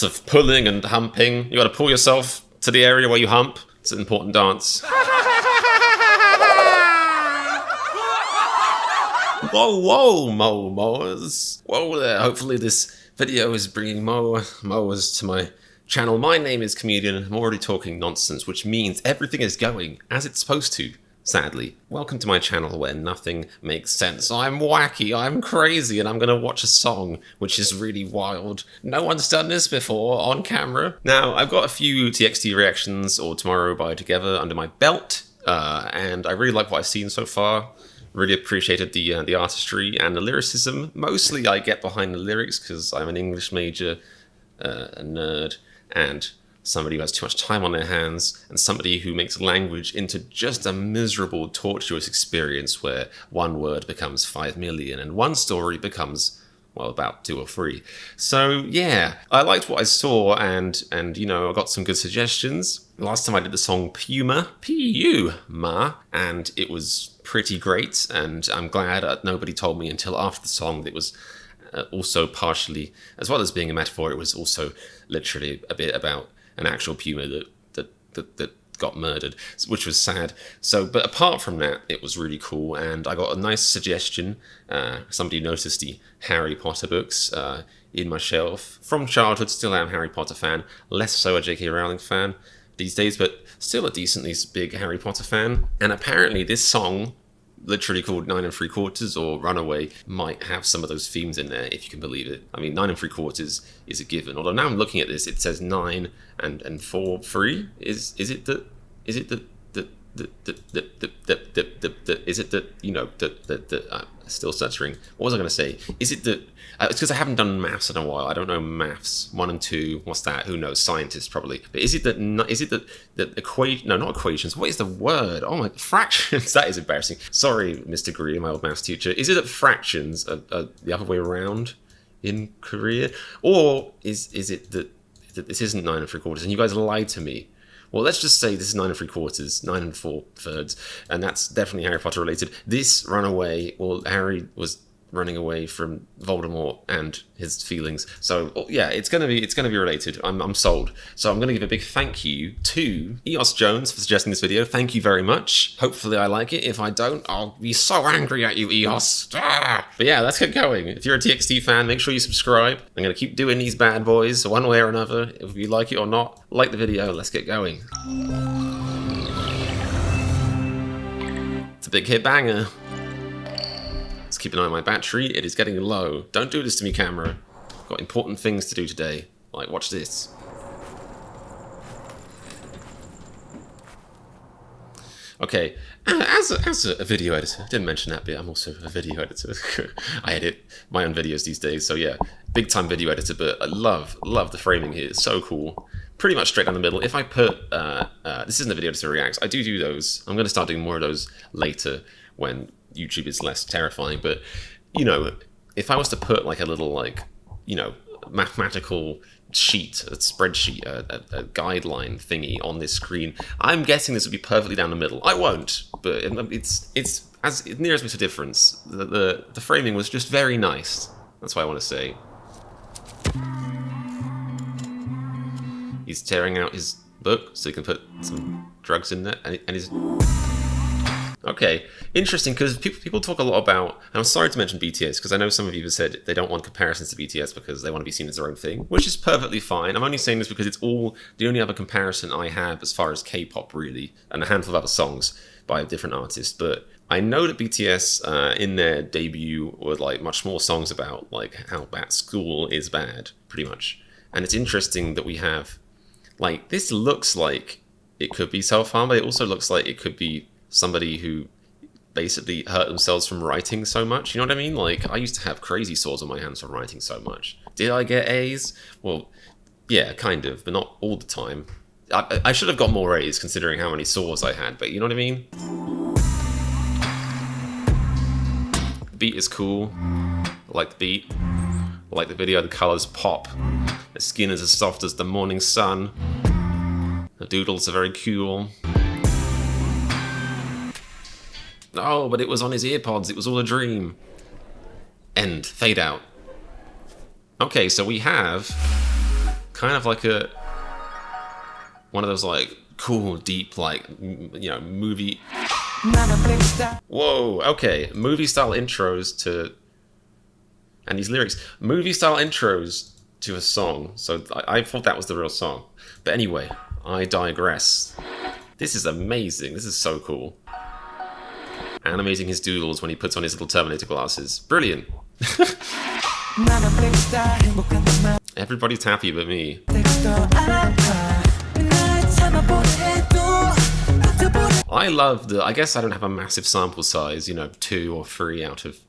lots of pulling and humping. You gotta pull yourself to the area where you hump. It's an important dance. Whoa, mowers. Whoa there. Hopefully this video is bringing mowers to my channel. My name is Comedian. I'm already talking nonsense, which means everything is going as it's supposed to. Sadly. Welcome to my channel where nothing makes sense. I'm wacky, I'm crazy, and I'm gonna watch a song which is really wild. No one's done this before on camera. Now, I've got a few TXT reactions or TomorrowByTogether under my belt, and I really like what I've seen so far. Really appreciated the artistry and the lyricism. Mostly I get behind the lyrics because I'm an English major, a nerd, and somebody who has too much time on their hands, and somebody who makes language into just a miserable, tortuous experience where one word becomes 5 million and one story becomes, well, about 2 or 3. So yeah, I liked what I saw, and you know, I got some good suggestions. Last time I did the song Puma, P-U-Ma, and it was pretty great, and I'm glad nobody told me until after the song that it was also partially, as well as being a metaphor, it was also literally a bit about an actual puma that got murdered, which was sad. So, but apart from that, it was really cool, and I got a nice suggestion. Somebody noticed the Harry Potter books in my shelf. From childhood, still am a Harry Potter fan. Less so a J.K. Rowling fan these days, but still a decently big Harry Potter fan. And apparently this song, literally called 9 3/4 or Runaway, might have some of those themes in there, if you can believe it. I mean, 9 3/4 is a given. Although now I'm looking at this, it says 9 and 4/3. Is it that you know, still stuttering. What was I going to say? Is it that it's because I haven't done maths in a while. I don't know maths. 1 and 2. What's that? Who knows? Scientists probably. But is it that equation? No, not equations. What is the word? Oh my, fractions. That is embarrassing. Sorry, Mr. Green, my old maths teacher. Is it that fractions are the other way around in Korea, or is it that this isn't 9 3/4 and you guys lied to me? Well, let's just say this is 9 3/4, 9 4/3, and that's definitely Harry Potter related. This Runaway, well, Harry was running away from Voldemort and his feelings. So yeah, it's gonna be related. I'm sold. So I'm gonna give a big thank you to EOS Jones for suggesting this video. Thank you very much. Hopefully I like it. If I don't, I'll be so angry at you, EOS. But yeah, let's get going. If you're a TXT fan, make sure you subscribe. I'm gonna keep doing these bad boys one way or another. If you like it or not, like the video. Let's get going. It's a big hit banger. Let's keep an eye on my battery. It is getting low. Don't do this to me, camera. I've got important things to do today. Like, watch this. Okay, as a video editor, I didn't mention that bit, I'm also a video editor. I edit my own videos these days, so yeah, big time video editor, but I love the framing here. It's so cool. Pretty much straight down the middle. If I put, this isn't a video editor reacts, I do those. I'm gonna start doing more of those later when YouTube is less terrifying, but you know, if I was to put like a little, like, you know, mathematical sheet, a spreadsheet, a guideline thingy on this screen, I'm guessing this would be perfectly down the middle. I won't, but it's as near as makes a difference. The framing was just very nice. That's what I want to say. He's tearing out his book so he can put some drugs in there, and he's okay, interesting, because people talk a lot about, and I'm sorry to mention BTS, because I know some of you have said they don't want comparisons to BTS because they want to be seen as their own thing, which is perfectly fine. I'm only saying this because it's all the only other comparison I have as far as K-pop, really, and a handful of other songs by different artists. But I know that BTS, in their debut, were like much more songs about like how bad school is bad, pretty much. And it's interesting that we have, like, this looks like it could be self-harm, but it also looks like it could be somebody who basically hurt themselves from writing so much. You know what I mean? Like, I used to have crazy sores on my hands from writing so much. Did I get A's? Well, yeah, kind of, but not all the time. I should have got more A's considering how many sores I had, but you know what I mean? The beat is cool. I like the beat. I like the video. The colors pop. The skin is as soft as the morning sun. The doodles are very cool. Oh, but it was on his earpods. It was all a dream. End. Fade out. Okay, so we have kind of like one of those like cool, deep, like, you know, movie. Whoa, okay, movie style intros to, and these lyrics, movie style intros to a song. So I thought that was the real song. But anyway, I digress. This is amazing. This is so cool. Animating his doodles when he puts on his little Terminator glasses. Brilliant. Everybody's happy but me. I love I guess I don't have a massive sample size, you know, 2 or 3 out of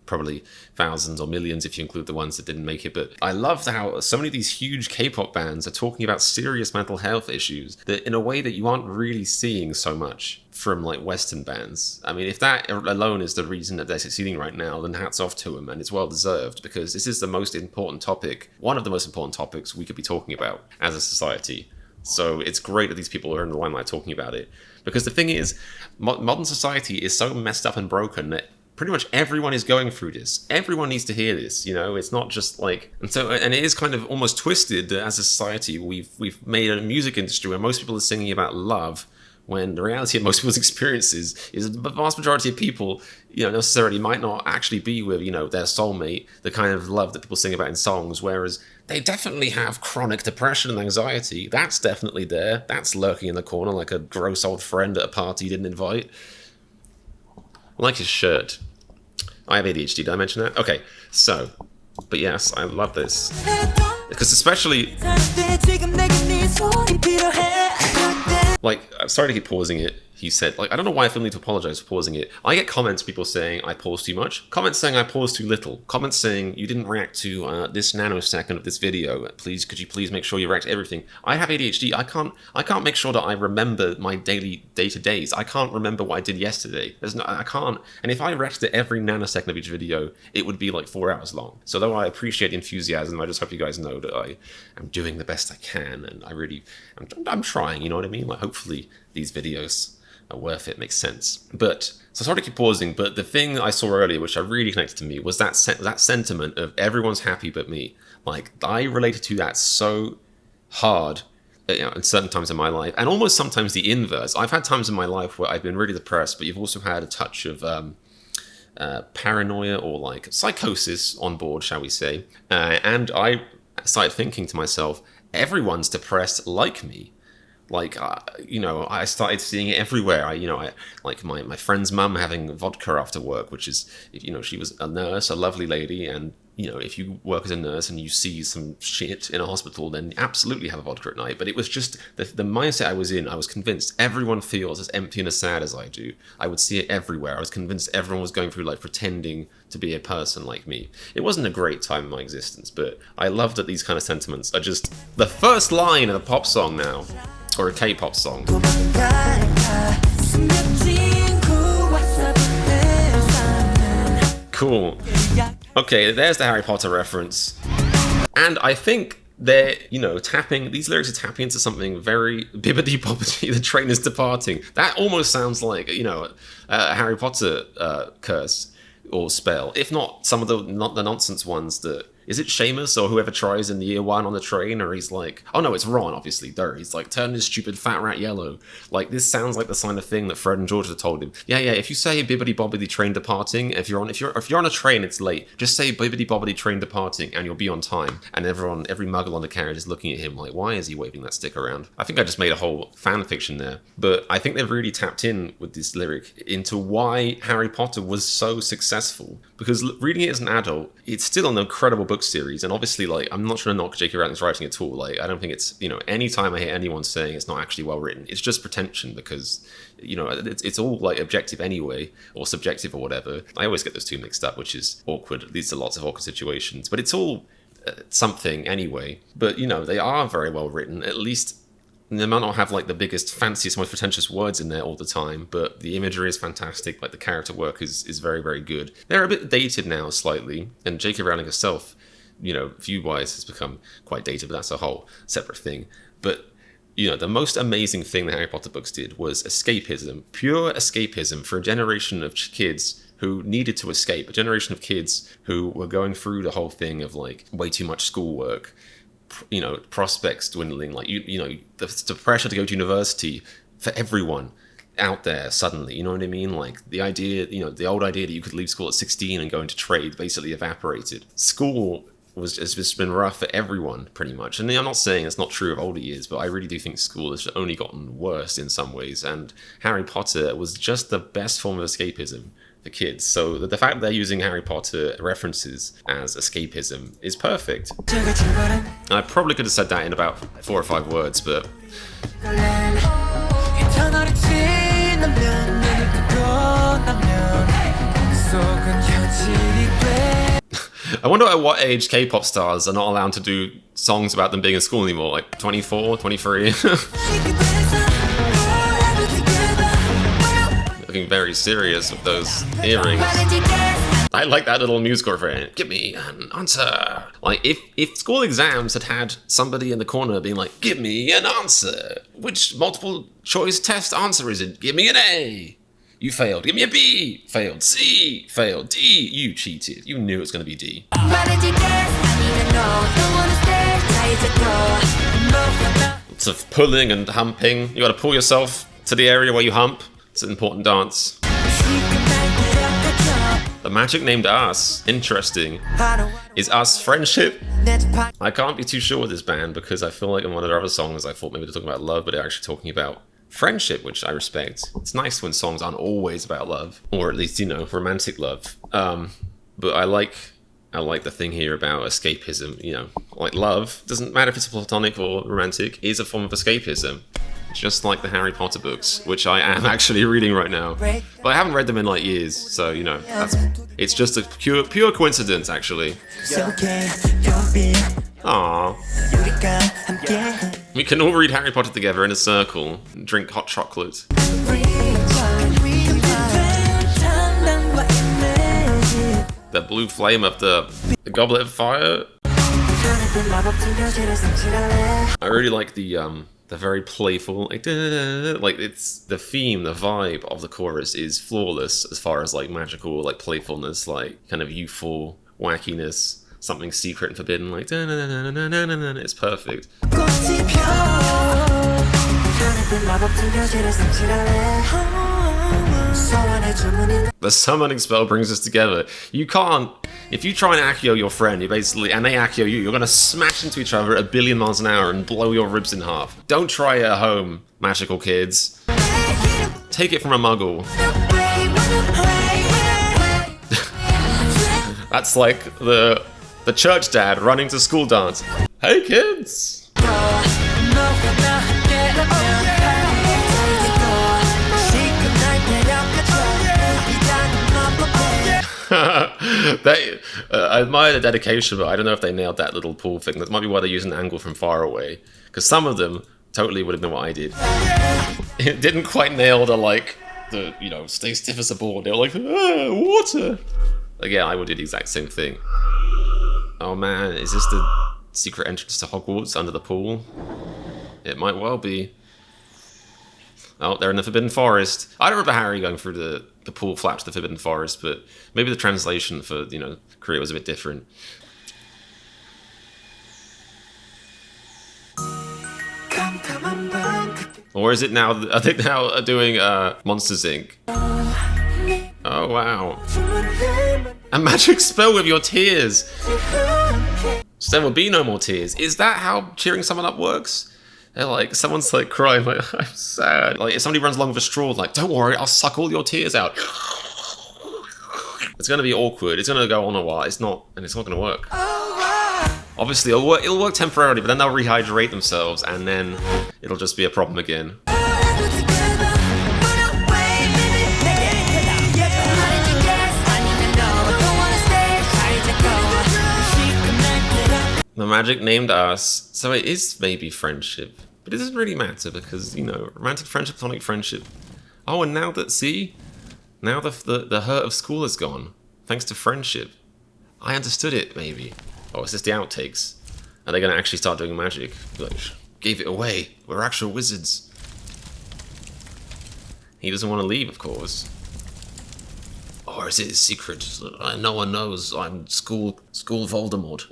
probably thousands or millions if you include the ones that didn't make it, but I love how so many of these huge K-pop bands are talking about serious mental health issues that in a way that you aren't really seeing so much from like Western bands. I mean, if that alone is the reason that they're succeeding right now, then hats off to them, and it's well deserved, because this is the most important topic, one of the most important topics we could be talking about as a society. So it's great that these people are in the limelight talking about it, because the thing is, modern society is so messed up and broken that pretty much everyone is going through this. Everyone needs to hear this, you know? It's not just like... And it is kind of almost twisted that as a society, we've made a music industry where most people are singing about love, when the reality of most people's experiences is the vast majority of people, you know, necessarily might not actually be with, you know, their soulmate, the kind of love that people sing about in songs, whereas they definitely have chronic depression and anxiety. That's definitely there. That's lurking in the corner like a gross old friend at a party you didn't invite. I like his shirt. I have ADHD, did I mention that? Okay, so, but yes, I love this. Because especially... Like, I'm sorry to keep pausing it. He said, like, I don't know why I feel need to apologize for pausing it. I get comments, people saying I pause too much. Comments saying I pause too little. Comments saying you didn't react to this nanosecond of this video. Please, could you please make sure you react to everything? I have ADHD. I can't make sure that I remember my daily day-to-days. I can't remember what I did yesterday. I can't. And if I reacted to every nanosecond of each video, it would be like 4 hours long. So though I appreciate the enthusiasm, I just hope you guys know that I am doing the best I can, and I'm trying. You know what I mean? Like, hopefully these videos are worth it, makes sense. But, so sorry to keep pausing, but the thing I saw earlier, which I really connected to me, was that sentiment of everyone's happy but me. Like, I related to that so hard, you know, in certain times in my life, and almost sometimes the inverse. I've had times in my life where I've been really depressed, but you've also had a touch of paranoia or like psychosis on board, shall we say. And I started thinking to myself, everyone's depressed like me. Like, you know, I started seeing it everywhere. Like my friend's mum having vodka after work, which is, you know, she was a nurse, a lovely lady. And, you know, if you work as a nurse and you see some shit in a hospital, then absolutely have a vodka at night. But it was just the mindset I was in. I was convinced everyone feels as empty and as sad as I do. I would see it everywhere. I was convinced everyone was going through life pretending to be a person like me. It wasn't a great time in my existence, but I love that these kind of sentiments are just the first line of a pop song now. Or a K-pop song. Cool. Okay, there's the Harry Potter reference. And I think they're, you know, these lyrics are tapping into something very bibbidi-bobbidi, the train is departing. That almost sounds like, you know, a Harry Potter curse or spell. If not some of the nonsense ones that... Is it Seamus or whoever tries in the year 1 on the train, or he's like, oh no, it's Ron, obviously, he's like, turn this stupid fat rat yellow. Like, this sounds like the kind of thing that Fred and George had told him. Yeah, if you say bibbidi bobbidi train departing, if you're on a train, it's late, just say bibbidi bobbidi train departing and you'll be on time. And every muggle on the carriage is looking at him like, why is he waving that stick around? I think I just made a whole fan fiction there. But I think they've really tapped in with this lyric into why Harry Potter was so successful. Because reading it as an adult, it's still an incredible book series, and obviously, like, I'm not trying to knock J.K. Rowling's writing at all. Like, I don't think it's, you know, anytime I hear anyone saying it's not actually well written, it's just pretension, because, you know, it's all like objective anyway, or subjective or whatever. I always get those two mixed up, which is awkward. It leads to lots of awkward situations, but it's all something anyway. But, you know, they are very well written, at least. They might not have like the biggest, fanciest, most pretentious words in there all the time, but the imagery is fantastic. Like, the character work is very, very good. They're a bit dated now, slightly, and J.K. Rowling herself, you know, view-wise has become quite dated, but that's a whole separate thing. But, you know, the most amazing thing the Harry Potter books did was escapism, pure escapism for a generation of kids who needed to escape, a generation of kids who were going through the whole thing of like way too much schoolwork, prospects dwindling, like the pressure to go to university for everyone out there suddenly, you know what I mean? Like the idea, the old idea that you could leave school at 16 and go into trade basically evaporated. School has just been rough for everyone pretty much. And I'm not saying it's not true of older years, but I really do think school has only gotten worse in some ways. And Harry Potter was just the best form of escapism for kids. So the fact that they're using Harry Potter references as escapism is perfect. I probably could have said that in about 4 or 5 words, but I wonder at what age K-pop stars are not allowed to do songs about them being in school anymore, like 24, 23. Looking very serious with those earrings. I like that little musical refrain. Give me an answer. Like, if school exams had somebody in the corner being like, give me an answer. Which multiple choice test answer is it? Give me an A. You failed. Give me a B. Failed. C. Failed. D. You cheated. You knew it was going to be D. Lots of pulling and humping. You got to pull yourself to the area where you hump. It's an important dance. The magic named Us, interesting. Is Us friendship? I can't be too sure with this band because I feel like in one of their other songs I thought maybe they're talking about love, but they're actually talking about friendship, which I respect. It's nice when songs aren't always about love, or at least, romantic love. But I like the thing here about escapism, like love, doesn't matter if it's platonic or romantic, is a form of escapism. Just like the Harry Potter books, which I am actually reading right now. But I haven't read them in like years, so it's just a pure coincidence actually. Aww. We can all read Harry Potter together in a circle and drink hot chocolate. The blue flame of the goblet of fire. I really like the very playful, like it's the theme, the vibe of the chorus is flawless as far as like magical, like playfulness, like kind of youthful wackiness, something secret and forbidden, like it's perfect. The summoning spell brings us together. You can't, if you try and accio your friend, and they accio you, you're gonna smash into each other at 1 billion miles an hour and blow your ribs in half. Don't try it at home, magical kids. Take it from a muggle. That's like the church dad running to school dance. Hey kids! I admire the dedication, but I don't know if they nailed that little pool thing. That might be why they use an angle from far away. Because some of them totally would have been what I did. It didn't quite nail the stay stiff as a board. They were like, water. Like, yeah, I would do the exact same thing. Oh man, is this the secret entrance to Hogwarts under the pool? It might well be. Oh, they're in the Forbidden Forest. I don't remember Harry going through the pool flaps to the Forbidden Forest, but maybe the translation for, Korea was a bit different. Or is it now, I think now doing Monsters Inc. Oh wow. A magic spell with your tears. So there will be no more tears. Is that how cheering someone up works? They're like, someone's like crying, like, I'm sad. Like, if somebody runs along with a straw, like, don't worry, I'll suck all your tears out. It's gonna be awkward. It's gonna go on a while. It's not gonna work. Obviously, it'll work temporarily, but then they'll rehydrate themselves, and then it'll just be a problem again. The magic named Us, so it is maybe friendship, but it doesn't really matter because, romantic friendship, platonic friendship. Oh, and now now the hurt of school is gone, thanks to friendship. I understood it, maybe. Oh, it's just the outtakes. Are they going to actually start doing magic? Like, gave it away. We're actual wizards. He doesn't want to leave, of course. Or is it a secret? No one knows. I'm school Voldemort.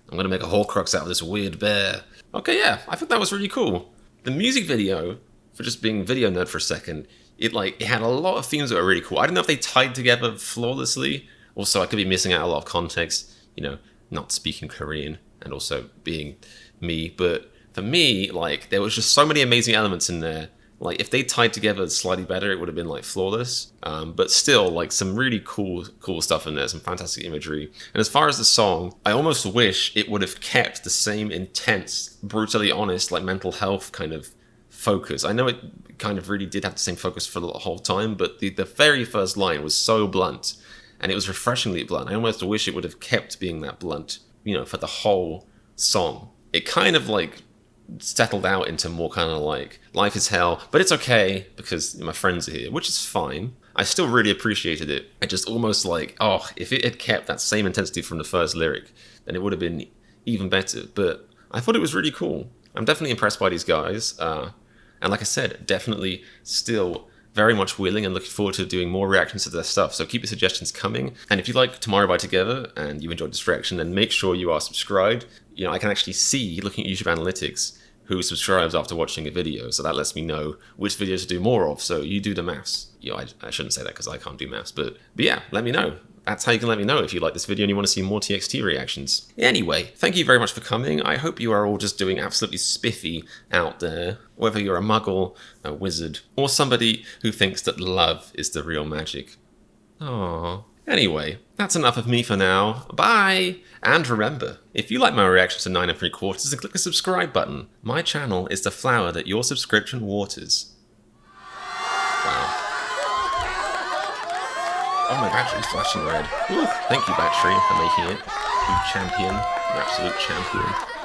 I'm gonna make a Horcrux out of this weird bear. Okay, yeah, I think that was really cool. The music video, for just being video nerd for a second, it had a lot of themes that were really cool. I don't know if they tied together flawlessly. Also, I could be missing out a lot of context, you know, not speaking Korean and also being me. But for me, there was just so many amazing elements in there. If they tied together slightly better, it would have been flawless. But still, some really cool stuff in there, some fantastic imagery. And as far as the song, I almost wish it would have kept the same intense, brutally honest, mental health kind of focus. I know it kind of really did have the same focus for the whole time, but the very first line was so blunt, and it was refreshingly blunt. I almost wish it would have kept being that blunt, for the whole song. It kind of settled out into more kind of life is hell, but it's okay because my friends are here, which is fine. I still really appreciated it. I just almost if it had kept that same intensity from the first lyric, then it would have been even better. But I thought it was really cool. I'm definitely impressed by these guys. And like I said, definitely still very much willing and looking forward to doing more reactions to their stuff. So keep your suggestions coming. And if you like Tomorrow and you enjoyed this reaction, then make sure you are subscribed. I can actually see, looking at YouTube analytics, who subscribes after watching a video. So that lets me know which videos to do more of. So you do the maths. I shouldn't say that because I can't do maths. But yeah, let me know. That's how you can let me know if you like this video and you want to see more TXT reactions. Anyway, thank you very much for coming. I hope you are all just doing absolutely spiffy out there. Whether you're a muggle, a wizard, or somebody who thinks that love is the real magic. Aww. Anyway, that's enough of me for now. Bye! And remember, if you like my reactions to 9 3/4, then click the subscribe button. My channel is the flower that your subscription waters. Wow. Oh, my battery's flashing red. Ooh, thank you, battery, for making it. You champion. You absolute champion.